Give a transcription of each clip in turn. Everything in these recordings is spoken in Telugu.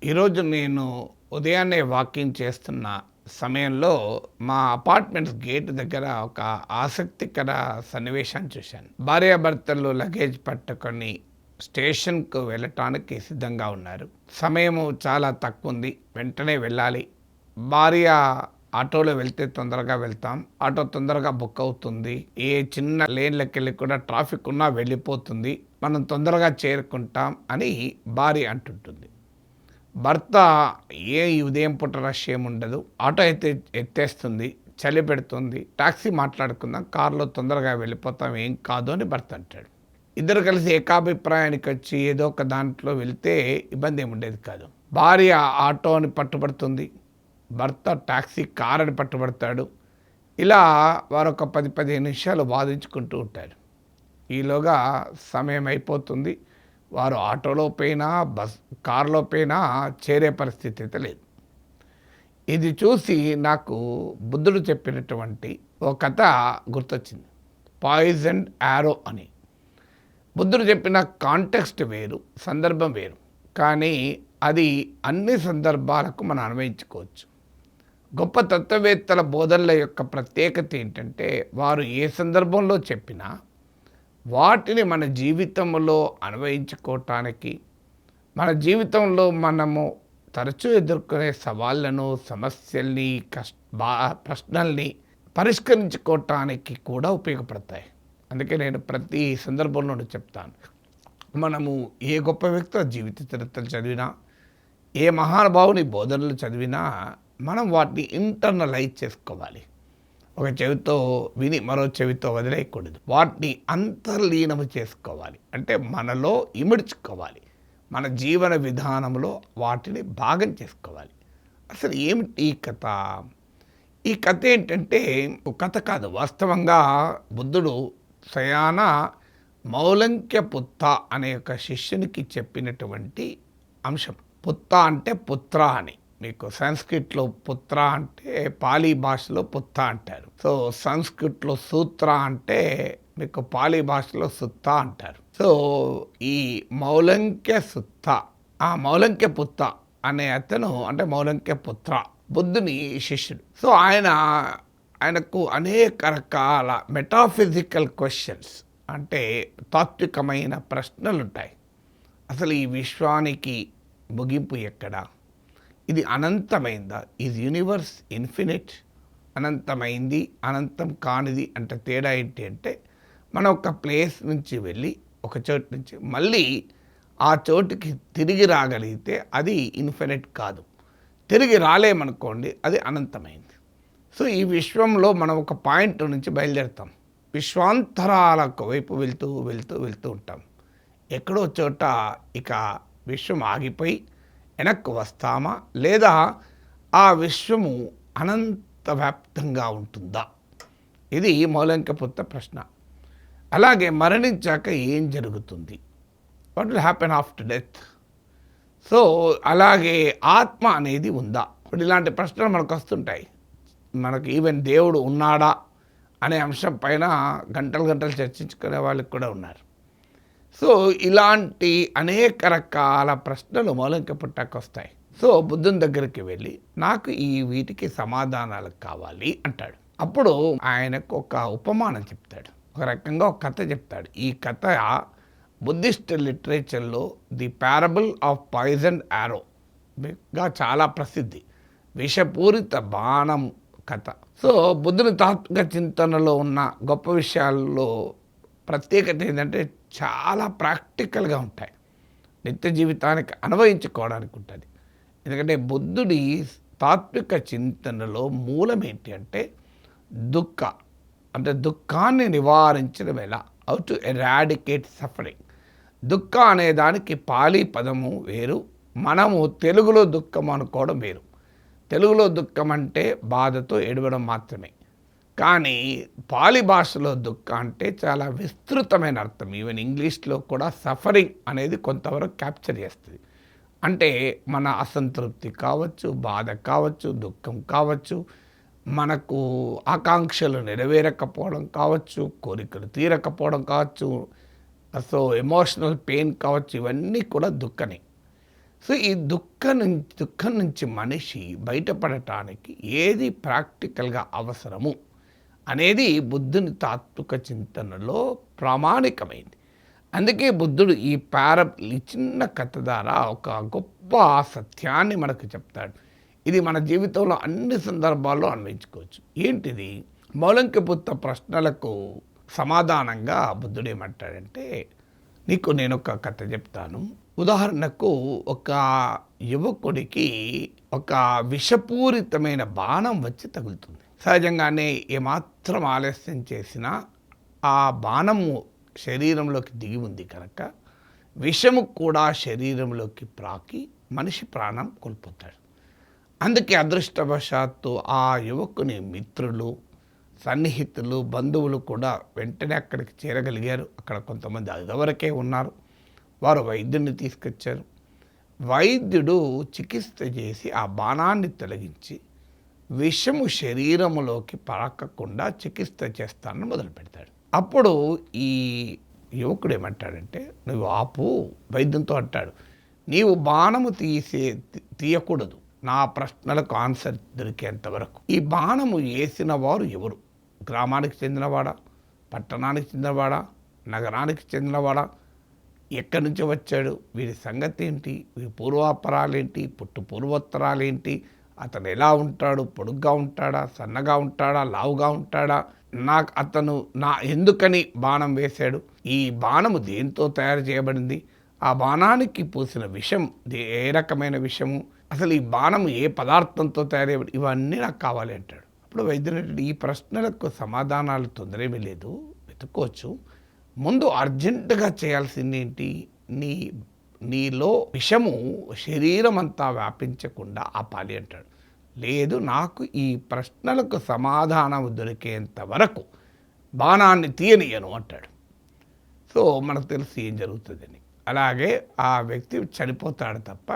ఈరోజు నేను ఉదయాన్నే వాకింగ్ చేస్తున్న సమయంలో మా అపార్ట్మెంట్స్ గేట్ దగ్గర ఒక ఆసక్తికర సన్నివేశాన్ని చూశాను. భార్యాభర్తలు లగేజ్ పట్టుకొని స్టేషన్కు వెళ్ళటానికి సిద్ధంగా ఉన్నారు. సమయము చాలా తక్కువ ఉంది, వెంటనే వెళ్ళాలి. భార్య ఆటోలో వెళ్తే తొందరగా వెళ్తాం, ఆటో తొందరగా బుక్ అవుతుంది, ఏ చిన్న లేన్లకి వెళ్ళి కూడా ట్రాఫిక్ ఉన్నా వెళ్ళిపోతుంది, మనం తొందరగా చేరుకుంటాం అని భార్య అంటుంటుంది. భర్త ఈ ఉదయం పూట రష్ ఏముండదు, ఆటో అయితే ఎత్తేస్తుంది, చలి పెడుతుంది, టాక్సీ మాట్లాడుకుందాం, కారులో తొందరగా వెళ్ళిపోతాం, ఏం కాదు అని భర్త అంటాడు. ఇద్దరు కలిసి ఏకాభిప్రాయానికి వచ్చి ఏదో ఒక దాంట్లో వెళ్తే ఇబ్బంది ఏమి ఉండేది కాదు. భార్య ఆటోని పట్టుబడుతుంది, భర్త టాక్సీ కారుని పట్టుబడతాడు. ఇలా వారు ఒక 10-15 నిమిషాలు వాదించుకుంటూ ఉంటారు. ఈలోగా సమయం అయిపోతుంది. వారు ఆటోలో పోయినా కారులో పోయినా చేరే పరిస్థితి అయితే లేదు. ఇది చూసి నాకు బుద్ధుడు చెప్పినటువంటి ఒక కథ గుర్తొచ్చింది, పాయిజన్డ్ యారో అని. బుద్ధుడు చెప్పిన కాంటెక్స్ట్ వేరు, సందర్భం వేరు, కానీ అది అన్ని సందర్భాలకు మనం అన్వయించుకోవచ్చు. గొప్ప తత్వవేత్తల బోధనల యొక్క ప్రత్యేకత ఏంటంటే వారు ఏ సందర్భంలో చెప్పినా వాటిని మన జీవితంలో అన్వయించుకోవటానికి, మన జీవితంలో మనము తరచూ ఎదుర్కొనే సవాళ్ళను, సమస్యల్ని, ప్రశ్నల్ని పరిష్కరించుకోవటానికి కూడా ఉపయోగపడతాయి. అందుకే నేను ప్రతి సందర్భంలోనూ చెప్తాను, మనము ఏ గొప్ప వ్యక్తుల జీవిత చరిత్రలు చదివినా, ఏ మహానుభావుని బోధనలు చదివినా మనం వాటిని ఇంటర్నలైజ్ చేసుకోవాలి. ఒక చెవితో విని మరో చెవితో వదిలేయకూడదు. వాటిని అంతర్లీనము చేసుకోవాలి, అంటే మనలో ఇమిడ్చుకోవాలి, మన జీవన విధానంలో వాటిని భాగం చేసుకోవాలి. అసలు ఏమిటి ఈ కథ? ఈ కథ ఏంటంటే ఒక కథ కాదు, వాస్తవంగా బుద్ధుడు స్వయాన మౌలంక్య పుత్త అనే ఒక శిష్యునికి చెప్పినటువంటి అంశం. పుత్త అంటే పుత్ర అని. మీకు సంస్కృత్లో పుత్ర అంటే పాలీ భాషలో పుత్త అంటారు. సో సంస్కృత్లో సూత్ర అంటే మీకు పాలీ భాషలో సుత్త అంటారు. సో ఈ మౌలంక్య సుత్త, ఆ మౌలంక్య పుత్త అనే అతను అంటే మౌలంక్య పుత్ర బుద్ధుని శిష్యుడు. సో ఆయనకు అనేక రకాల మెటాఫిజికల్ క్వశ్చన్స్, అంటే తాత్వికమైన ప్రశ్నలు ఉంటాయి. అసలు ఈ విశ్వానికి ముగింపు ఎక్కడా? ఇది అనంతమైందా? Is universe infinite? అనంతమైంది, అనంతం కానిది అంటే తేడా ఏంటి అంటే, మనం ఒక ప్లేస్ నుంచి వెళ్ళి ఒక చోటు నుంచి మళ్ళీ ఆ చోటుకి తిరిగి రాగలిగితే అది ఇన్ఫినిట్ కాదు. తిరిగి రాలేమనుకోండి, అది అనంతమైంది. సో ఈ విశ్వంలో మనం ఒక పాయింట్ నుంచి బయలుదేరుతాం, విశ్వాంతరాలకు వైపు వెళ్తూ వెళ్తూ వెళ్తూ ఉంటాం. ఎక్కడో చోట ఇక విశ్వం ఆగిపోయి వెనక్కు వస్తామా, లేదా ఆ విశ్వము అనంత వ్యాప్తంగా ఉంటుందా? ఇది మౌలంక్యపుత్ర ప్రశ్న. అలాగే మరణించాక ఏం జరుగుతుంది? What will happen after death? So అలాగే ఆత్మ అనేది ఉందా? ఇప్పుడు ఇలాంటి ప్రశ్నలు మనకు వస్తుంటాయి. మనకు ఈవెన్ దేవుడు ఉన్నాడా అనే అంశం పైన గంటలు గంటలు చర్చించుకునే వాళ్ళకి కూడా ఉన్నారు. సో ఇలాంటి అనేక రకాల ప్రశ్నలు మౌలిక పుట్టకు వస్తాయి. సో బుద్ధుని దగ్గరికి వెళ్ళి నాకు వీటికి సమాధానాలు కావాలి అంటాడు. అప్పుడు ఆయనకు ఒక ఉపమానం చెప్తాడు, ఒక రకంగా ఒక కథ చెప్తాడు. ఈ కథ బుద్ధిస్ట్ లిటరేచర్లో ది ప్యారబుల్ ఆఫ్ పాయిజన్ యారోగా చాలా ప్రసిద్ధి, విషపూరిత బాణం కథ. సో బుద్ధుని తాత్విక చింతనలో ఉన్న గొప్ప విషయాల్లో ప్రత్యేకత ఏంటంటే చాలా ప్రాక్టికల్గా ఉంటాయి, నిత్య జీవితానికి అన్వయించుకోవడానికి ఉంటుంది. ఎందుకంటే బుద్ధుడి తాత్విక చింతనలో మూలం ఏంటి అంటే దుఃఖాన్ని నివారించడం ఎలా, హౌ టు ఎరాడికేట్ సఫరింగ్. దుఃఖం అనే దానికి పాలీ పదము వేరు, మనము తెలుగులో దుఃఖం అనుకోవడం వేరు. తెలుగులో దుఃఖం అంటే బాధతో ఏడవడం మాత్రమే, కానీ పాలి భాషలో దుఃఖం అంటే చాలా విస్తృతమైన అర్థం. ఈవెన్ ఇంగ్లీష్లో కూడా సఫరింగ్ అనేది కొంతవరకు క్యాప్చర్ చేస్తుంది. అంటే మన అసంతృప్తి కావచ్చు, బాధ కావచ్చు, దుఃఖం కావచ్చు, మనకు ఆకాంక్షలు నెరవేరకపోవడం కావచ్చు, కోరికలు తీరకపోవడం కావచ్చు, సో ఎమోషనల్ పెయిన్ కావచ్చు, ఇవన్నీ కూడా దుఃఖమే. సో ఈ దుఃఖం నుంచి మనిషి బయటపడటానికి ఏది ప్రాక్టికల్గా అవసరము అనేది బుద్ధుని తాత్విక చింతనలో ప్రామాణికమైంది. అందుకే బుద్ధుడు ఈ చిన్న కథ ద్వారా ఒక గొప్ప సత్యాన్ని మనకు చెప్తాడు. ఇది మన జీవితంలో అన్ని సందర్భాల్లో అన్వయించుకోవచ్చు. ఏంటిది? మౌలంక్యపుత్త ప్రశ్నలకు సమాధానంగా బుద్ధుడు ఏమంటాడంటే, నీకు నేను ఒక కథ చెప్తాను. ఉదాహరణకు ఒక యువకుడికి ఒక విషపూరితమైన బాణం వచ్చి తగులుతుంది. సహజంగానే ఏమాత్రం ఆలస్యం చేసినా ఆ బాణము శరీరంలోకి దిగి ఉంది కనుక విషము కూడా శరీరంలోకి ప్రాకి మనిషి ప్రాణం కోల్పోతాడు. అందుకే అదృష్టవశాత్తు ఆ యువకుని మిత్రులు, సన్నిహితులు, బంధువులు కూడా వెంటనే అక్కడికి చేరగలిగారు. అక్కడ కొంతమంది అదివరకే ఉన్నారు. వారు వైద్యుడిని తీసుకొచ్చారు. వైద్యుడు చికిత్స చేసి ఆ బాణాన్ని తొలగించి విషము శరీరములోకి పరకకుండా చికిత్స చేస్తానని మొదలు పెడతాడు. అప్పుడు ఈ యువకుడు ఏమంటాడంటే, నువ్వు ఆపు. వైద్యంతో అంటాడు, నీవు బాణము తీయకూడదు నా ప్రశ్నలకు ఆన్సర్ దొరికేంత వరకు. ఈ బాణము వేసిన వారు ఎవరు? గ్రామానికి చెందినవాడా, పట్టణానికి చెందినవాడా, నగరానికి చెందినవాడా, ఎక్కడి నుంచి వచ్చాడు, వీరి సంగతి ఏంటి, వీరి పూర్వాపరాలేంటి, పూర్వోత్తరాలేంటి, అతను ఎలా ఉంటాడు, పొడుగ్గా ఉంటాడా, సన్నగా ఉంటాడా, లావుగా ఉంటాడా, అతను ఎందుకని బాణం వేశాడు, ఈ బాణము దేంతో తయారు చేయబడింది, ఆ బాణానికి పూసిన విషం ఏ రకమైన విషము, అసలు ఈ బాణము ఏ పదార్థంతో తయారు, ఇవన్నీ నాకు కావాలి అంటాడు. అప్పుడు వైద్యుడు ఈ ప్రశ్నలకు సమాధానాలు తొందరేమీ లేదు, వెతుక్కోవచ్చు. ముందు అర్జెంటుగా చేయాల్సింది ఏంటి, నీలో విషము శరీరం అంతా వ్యాపించకుండా ఆపాలి అంటాడు. లేదు, నాకు ఈ ప్రశ్నలకు సమాధానం దొరికేంత వరకు బాణాన్ని తీయనియను అంటాడు. సో మనకు తెలిసి ఏం జరుగుతుందని. అలాగే ఆ వ్యక్తి చనిపోతాడు తప్ప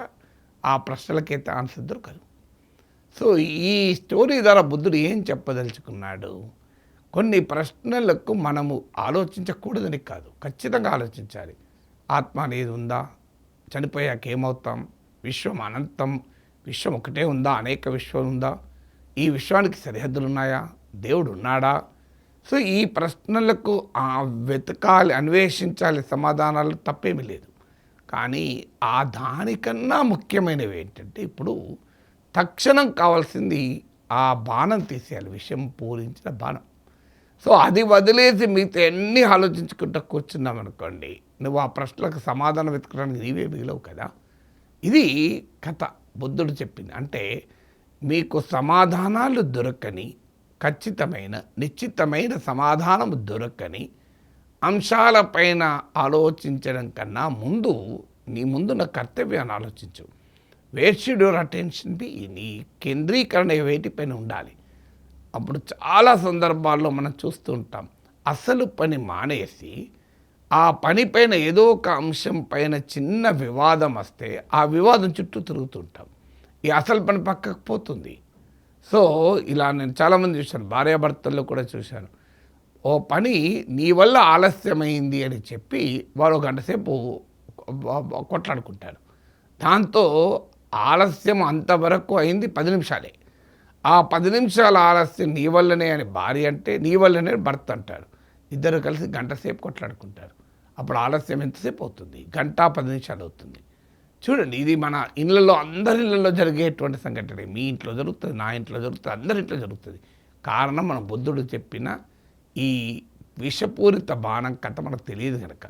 ఆ ప్రశ్నలకైతే ఆన్సర్ దొరకదు. సో ఈ స్టోరీ ద్వారా బుద్ధుడు ఏం చెప్పదలుచుకున్నాడు? కొన్ని ప్రశ్నలకు మనము ఆలోచించకూడదని కాదు, ఖచ్చితంగా ఆలోచించాలి. ఆత్మ అనేది ఉందా? చనిపోయాక ఏమవుతాం? విశ్వం అనంతం, విశ్వం ఒకటే ఉందా? అనేక విశ్వం ఉందా? ఈ విశ్వానికి సరిహద్దులు ఉన్నాయా? దేవుడు ఉన్నాడా? సో ఈ ప్రశ్నలకు వెతకాలి, అన్వేషించాలి సమాధానాలు, తప్పేమీ లేదు. కానీ దానికన్నా ముఖ్యమైనవి ఏంటంటే, ఇప్పుడు తక్షణం కావాల్సింది ఆ బాణం తీసేయాలి, విషం పూరించిన బాణం. సో అది వదిలేసి మిగతా ఎన్ని ఆలోచించుకుంటూ కూర్చున్నాం అనుకోండి, నువ్వు ఆ ప్రశ్నలకు సమాధానం వెతకడానికి నీవే మిగిలవు కదా. ఇది కథ బుద్ధుడు చెప్పింది. అంటే మీకు సమాధానాలు దొరకని, ఖచ్చితమైన నిశ్చితమైన సమాధానం దొరకని అంశాలపైన ఆలోచించడం కన్నా ముందు నీ ముందున్న కర్తవ్యాన్ని ఆలోచించు. Where should your attention be? నీ కేంద్రీకరణ వేటిపైన ఉండాలి. అప్పుడు చాలా సందర్భాల్లో మనం చూస్తూ ఉంటాం, అసలు పని మానేసి ఆ పనిపైన ఏదో ఒక అంశం పైన చిన్న వివాదం వస్తే ఆ వివాదం చుట్టూ తిరుగుతుంటాం. ఈ అసలు పని పక్కకు పోతుంది. సో ఇలా నేను చాలామంది చూశాను, భార్యాభర్తల్లో కూడా చూశాను. ఓ పని నీ వల్ల ఆలస్యమైంది అని చెప్పి వారు ఒక గంట సేపు కొట్లాడుకుంటారు. దాంతో ఆలస్యం అంతవరకు అయింది 10 నిమిషాలే. ఆ 10 నిమిషాల ఆలస్యం నీ వల్లనే అని భార్య అంటే, నీ వల్లనే భర్త అంటారు. ఇద్దరు కలిసి గంట సేపు కొట్లాడుకుంటారు. అప్పుడు ఆలస్యం ఎంతసేపు అవుతుంది? 1 గంట 10 నిమిషాలు అవుతుంది. చూడండి, ఇది మన ఇళ్ళల్లో, అందరి ఇళ్ళల్లో జరిగేటువంటి సంఘటన. మీ ఇంట్లో జరుగుతుంది, నా ఇంట్లో జరుగుతుంది, అందరి ఇంట్లో జరుగుతుంది. కారణం మన బుద్ధుడు చెప్పిన ఈ విషపూరిత బాణం కథ మనకు తెలియదు కనుక.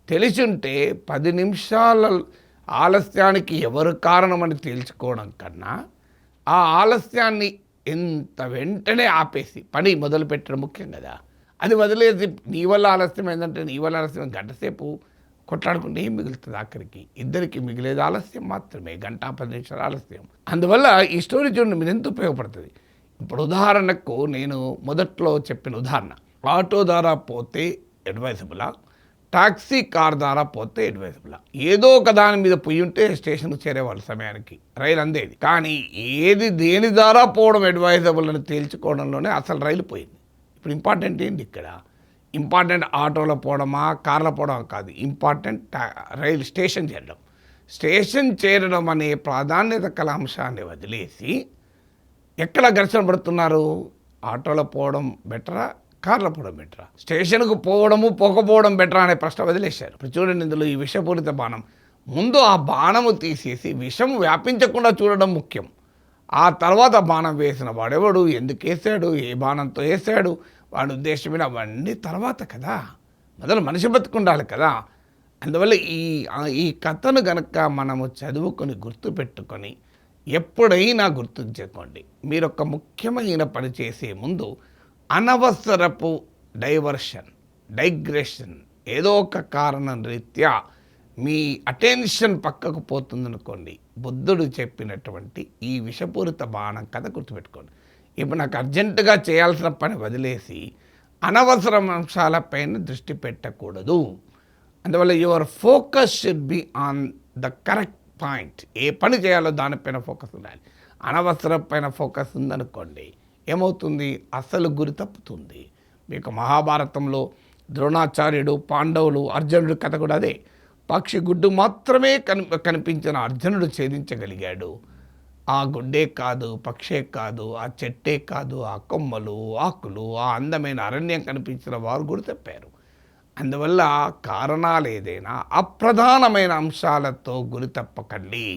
తెలిసి ఉంటే 10 నిమిషాల ఆలస్యానికి ఎవరు కారణమని తేల్చుకోవడం కన్నా ఆ ఆలస్యాన్ని ఎంత వెంటనే ఆపేసి పని మొదలుపెట్టడం ముఖ్యం కదా. అది వదిలేసి నీ వల్ల ఆలస్యం ఏంటంటే, నీ వల్ల ఆలస్యం, గంట సేపు కొట్లాడుకుంటే ఏం మిగులుతుంది? ఆఖరికి ఇద్దరికి మిగిలేదు ఆలస్యం మాత్రమే, 1 గంట 10 నిమిషాల ఆలస్యం. అందువల్ల ఈ స్టోరీ చూడండి, మీరు ఎంత ఉపయోగపడుతుంది. ఇప్పుడు ఉదాహరణకు నేను మొదట్లో చెప్పిన ఉదాహరణ, ఆటో ద్వారా పోతే అడ్వైజబులా, టాక్సీ కార్ ద్వారా పోతే అడ్వైజబులా? ఏదో ఒక దాని మీద పోయి ఉంటే స్టేషన్కి చేరేవాళ్ళు సమయానికి, రైలు అందేది. కానీ దేని ద్వారా పోవడం అడ్వైజబుల్ అని తేల్చుకోవడంలోనే అసలు రైలు పోయింది. ఇప్పుడు ఇంపార్టెంట్ ఏంటి ఇక్కడ? ఇంపార్టెంట్ ఆటోలో పోవడమా, కార్లో పోవడమా కాదు, ఇంపార్టెంట్ రైలు స్టేషన్ చేరడం. స్టేషన్ చేరడం అనే ప్రాధాన్యత కల అంశాన్ని వదిలేసి ఎక్కడ ఘర్షణ పడుతున్నారు? ఆటోలో పోవడం బెటరా, కార్లో పోవడం బెటరా? స్టేషన్కు పోవడము పోకపోవడం బెటరా అనే ప్రశ్న వదిలేశారు. ఇప్పుడు చూడండి, ఇందులో ఈ విషపూరిత బాణం, ముందు ఆ బాణము తీసేసి విషం వ్యాపించకుండా చూడడం ముఖ్యం. ఆ తర్వాత బాణం వేసిన వాడెవడు, ఎందుకు వేసాడు, ఏ బాణంతో వేసాడు, వాడి ఉద్దేశమైన అవన్నీ తర్వాత కదా. మొదలు మనిషి బతుకుండాలి కదా. అందువల్ల ఈ కథను గనక మనము చదువుకొని గుర్తుపెట్టుకొని ఎప్పుడైనా గుర్తుంచుకోండి, మీరు ఒక ముఖ్యమైన పని చేసే ముందు అనవసరపు డైగ్రెషన్ ఏదో ఒక కారణం రీత్యా మీ అటెన్షన్ పక్కకు పోతుందనుకోండి, బుద్ధుడు చెప్పినటువంటి ఈ విషపూరిత బాణం కథ గుర్తుపెట్టుకోండి. ఇప్పుడు నాకు అర్జెంటుగా చేయాల్సిన పని వదిలేసి అనవసరం అంశాలపైన దృష్టి పెట్టకూడదు. అందువల్ల your focus should be on the correct point. ఏ పని చేయాలో దానిపైన ఫోకస్ ఉండాలి. అనవసరం పైన ఫోకస్ ఉందనుకోండి, ఏమవుతుంది? అసలు గురి తప్పుతుంది. మీకు మహాభారతంలో ద్రోణాచార్యుడు, పాండవులు, అర్జునుడు కథ కూడా అదే. పక్షి గుడ్డు మాత్రమే కనిపించిన అర్జునుడు ఛేదించగలిగాడు. ఆ గుడ్డే కాదు, పక్షే కాదు, ఆ చెట్టే కాదు, ఆ కొమ్మలు, ఆకులు, ఆ అందమైన అరణ్యం కనిపించిన వారు గురి తప్పారు. అందువల్ల కారణాలు ఏదైనా అప్రధానమైన అంశాలతో గురి తప్పకండి.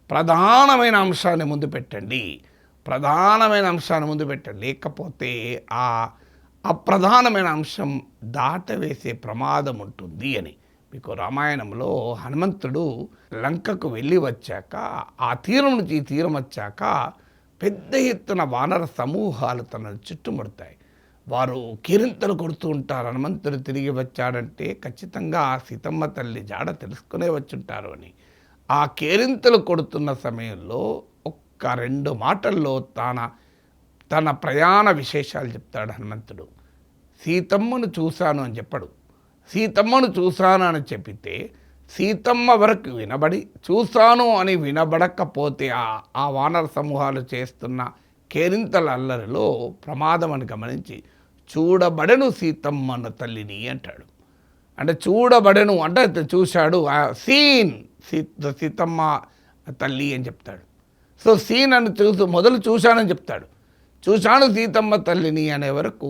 ప్రధానమైన అంశాన్ని ముందు పెట్టండి. లేకపోతే ఆ అప్రధానమైన అంశం దాటవేసే ప్రమాదం ఉంటుంది అని. మీకు రామాయణంలో హనుమంతుడు లంకకు వెళ్ళి వచ్చాక, ఆ తీరం నుంచి ఈ తీరం వచ్చాక పెద్ద ఎత్తున వానర సమూహాలు తనను చుట్టుముడతాయి. వారు కేరింతలు కొడుతూ ఉంటారు. హనుమంతుడు తిరిగి వచ్చాడంటే ఖచ్చితంగా సీతమ్మ తల్లి జాడ తెలుసుకునే వచ్చుంటారు అని. ఆ కేరింతలు కొడుతున్న సమయంలో ఒక్క 2 మాటల్లో తన ప్రయాణ విశేషాలు చెప్తాడు హనుమంతుడు. సీతమ్మను చూశాను అని చెప్పడు. సీతమ్మను చూశాను అని చెప్పితే సీతమ్మ వరకు వినబడి, చూశాను అని వినబడకపోతే ఆ వానర సమూహాలు చేస్తున్న కేరింతల అల్లరిలో ప్రమాదం అని గమనించి చూడబడెను సీతమ్మను తల్లిని అంటాడు. అంటే చూడబడెను అంటే చూశాడు, సీన్ సీతమ్మ తల్లి అని చెప్తాడు. సో సీన్ అని మొదలు చూశానని చెప్తాడు. చూశాను సీతమ్మ తల్లిని అనే వరకు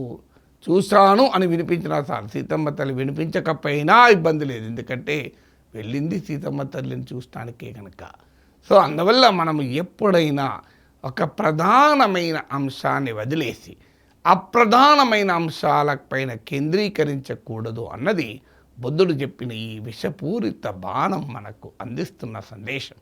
చూశాను అని వినిపించినా చాలు. సీతమ్మ తల్లి వినిపించకపోయినా ఇబ్బంది లేదు, ఎందుకంటే వెళ్ళింది సీతమ్మ తల్లిని చూడటానికే కనుక. సో అందువల్ల మనం ఎప్పుడైనా ఒక ప్రధానమైన అంశాన్ని వదిలేసి అప్రధానమైన అంశాలపైన కేంద్రీకరించకూడదు అన్నది బుద్ధుడు చెప్పిన ఈ విషపూరిత బాణం మనకు అందిస్తున్న సందేశం.